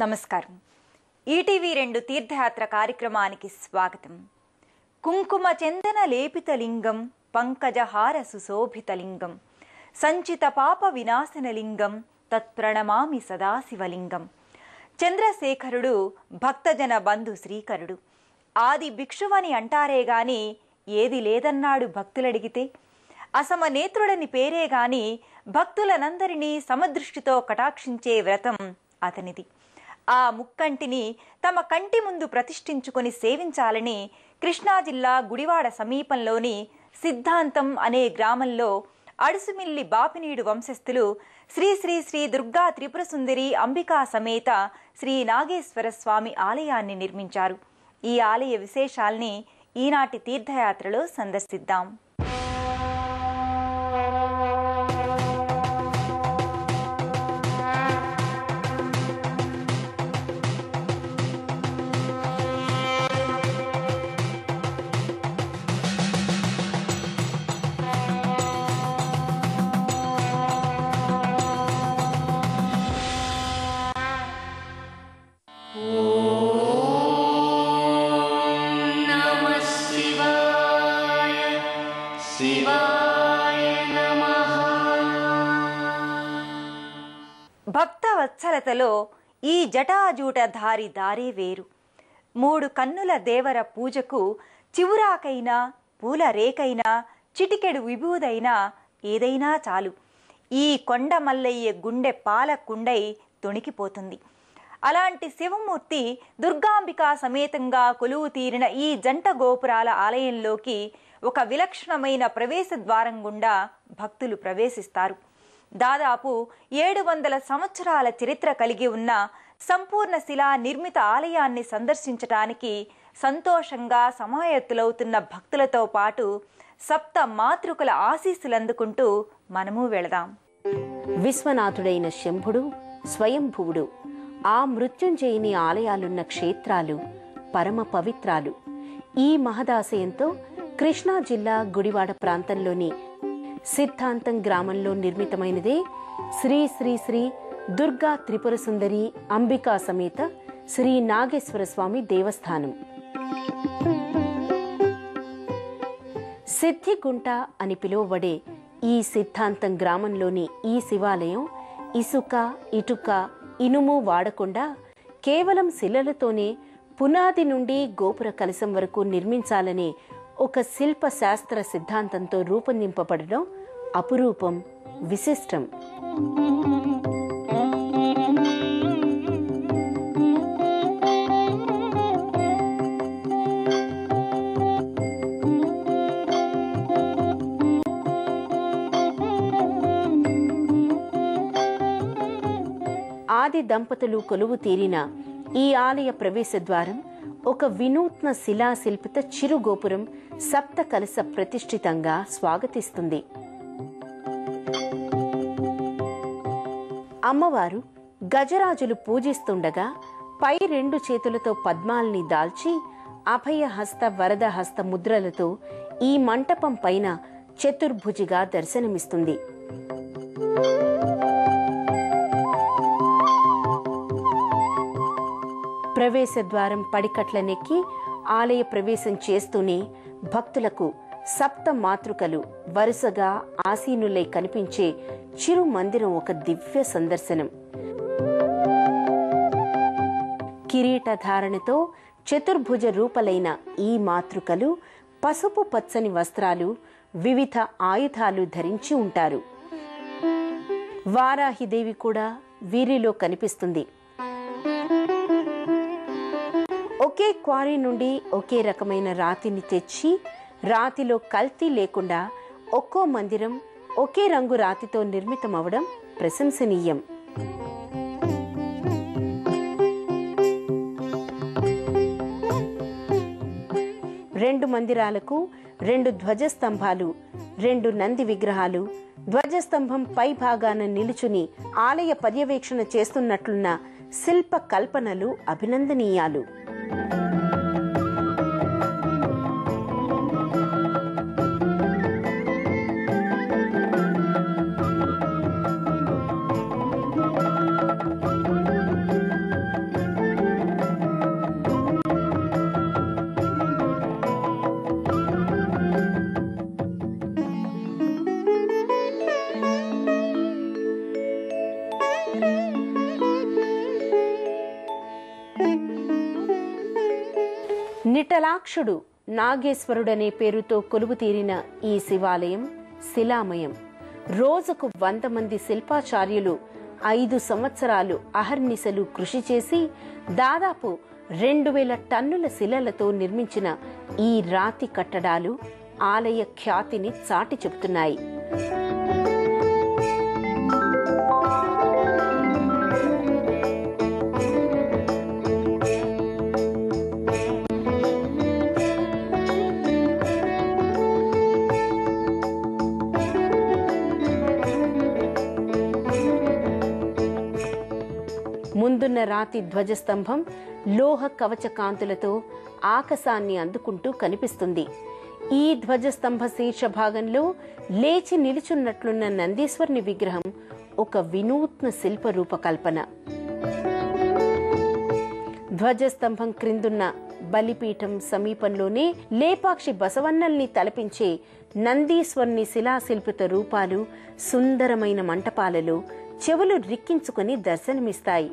నమస్కారం. ఈటీవీ 2 తీర్థయాత్ర కార్యక్రమానికి స్వాగతం. కుంకుమ చందన లేపిత లింగం పంకజహార సుశోభిత లింగం సంచిత పాప వినాశన లింగం తత్ప్రణమామి సదాశివలింగం. చంద్రశేఖరుడు భక్తజన బంధు శ్రీకరుడు. ఆది భిక్షువని అంటారే గాని ఏది లేదన్నాడు భక్తులడిగితే. అసమనేత్రుడని పేరే గాని భక్తులనందరినీ సమదృష్టితో కటాక్షించే వ్రతం అతనిది. ఆ ముక్కంటిని తమ కంటి ముందు ప్రతిష్ఠించుకొని సేవించాలని కృష్ణా జిల్లా గుడివాడ సమీపంలోని సిద్ధాంతం అనే గ్రామంలో అడుసుమిల్లి బాపినీడు వంశస్థులు శ్రీ శ్రీ శ్రీ దుర్గా త్రిపుర సుందరి అంబికా సమేత శ్రీ నాగేశ్వర స్వామి ఆలయాన్ని నిర్మించారు. ఈ ఆలయ విశేషాల్ని ఈనాటి తీర్థయాత్రలో సందర్శిద్దాం. భక్తవత్సలతలో ఈ జటాజూట దారే వేరు. 3 కన్నుల దేవర పూజకు చివురాకైనా పూల రేకైనా చిటికెడు విభూదైనా ఏదైనా చాలు. ఈ కొండ మల్లయ్య గుండె పాల కుండై తొణికిపోతుంది. అలాంటి శివమూర్తి దుర్గాంబికా సమేతంగా కొలువు తీరిన ఈ జంట గోపురాల ఆలయంలోకి ఒక విలక్షణమైన ప్రవేశ ద్వారం గుండా భక్తులు ప్రవేశిస్తారు. దాదాపు 700 సంవత్సరాల చరిత్ర కలిగి ఉన్న సంపూర్ణ శిలా నిర్మిత ఆలయాన్ని సందర్శించటానికి సంతోషంగా సమాయత్తులవుతున్న భక్తులతో పాటు సప్త మాతృకుల ఆశీస్సులందుకుంటూ మనము వెళదాం. విశ్వనాథుడైన శంభుడు స్వయంభువుడు, ఆ మృత్యుంజయుని ఆలయాలున్న క్షేత్రాలు పరమ పవిత్రాలు. ఈ మహదాశయంతో కృష్ణా జిల్లా గుడివాడ ప్రాంతంలోని సిద్ధాంతం గ్రామంలో నిర్మితమైనదే శ్రీ శ్రీ శ్రీ దుర్గా త్రిపుర సుందరి అంబికా సమేత శ్రీ నాగేశ్వర స్వామి దేవస్థానం. సిద్ధిగుంట అని పిలువబడే ఈ సిద్ధాంతం గ్రామంలోని ఈ శివాలయం ఇసుక, ఇటుక, ఇనుము వాడకుండా కేవలం శిలలతోనే పునాది నుండి గోపుర కలశం వరకు నిర్మించాలనే ఒక శిల్ప శాస్త్ర సిద్ధాంతంతో రూపొందింపబడడం అపురూపం, విశిష్టం. ఆది దంపతులు కొలువు తీరిన ఈ ఆలయ ప్రవేశ ద్వారం ఒక వినూత్న శిలాశిల్పిత చిరుగోపురం సప్త కలశ ప్రతిష్ఠితంగా స్వాగతిస్తుంది. అమ్మవారు గజరాజులు పూజిస్తుండగా పై 2 చేతులతో పద్మాల్ని దాల్చి అభయహస్త వరదహస్త ముద్రలతో ఈ మంటపం పైన చతుర్భుజిగా దర్శనమిస్తుంది. ప్రవేశ ద్వారం పడికట్లనెక్కి ఆలయ ప్రవేశం చేస్తూనే భక్తులకు సప్త మాతృకలు వరుసగా ఆసీనులై కనిపించే చిరు మందిరం ఒక దివ్య సందర్శనం. కిరీటధారణతో చతుర్భుజ రూపలైన ఈ మాతృకలు పసుపు పచ్చని వస్త్రాలు, వివిధ ఆయుధాలు ధరించి ఉంటారు. వారాహిదేవి కూడా వీరిలో కనిపిస్తుంది. ఒకే క్వారీ నుండి ఒకే రకమైన రాతిని తెచ్చి రాతిలో కల్తీ లేకుండా ఒక్కో మందిరం ఒకే రంగు రాతితో నిర్మితమవడం ప్రశంసనీయం. రెండు మందిరాలకు 2 ధ్వజస్తంభాలు, 2 నంది విగ్రహాలు, ధ్వజస్తంభం పై భాగాన నిలుచుని ఆలయ పర్యవేక్షణ చేస్తున్నట్లున్న శిల్ప కల్పనలు అభినందనీయాలు. నిటలాక్షుడు నాగేశ్వరుడనే పేరుతో కొలువు తీరిన ఈ శివాలయం శిలామయం. రోజుకు 100 మంది శిల్పాచార్యులు 5 సంవత్సరాలు అహర్నిశలు కృషి చేసి దాదాపు 2000 టన్నుల శిలలతో నిర్మించిన ఈ రాతి కట్టడాలు ఆలయ ఖ్యాతిని చాటి చెబుతున్నాయి. ముందున్న రాతి ధ్వజస్తంభం లోహ కవచ కాంతులతో ఆకాశాన్ని అందుకుంటూ కనిపిస్తుంది. ఈ ధ్వజస్తంభ శీర్ష భాగంలో లేచి నిలుచున్నట్లున్న నందీశ్వరుని విగ్రహం ఒక వినూత్న శిల్ప రూపకల్పన. ధ్వజస్తంభం క్రిందున్న బలిపీఠం సమీపంలోనే లేపాక్షి బసవన్నల్ని తలపించే నందీశ్వరుని శిలాశిల్పిత రూపాలు సుందరమైన మంటపాలలో చెవులు రిక్కించుకుని దర్శనమిస్తాయి.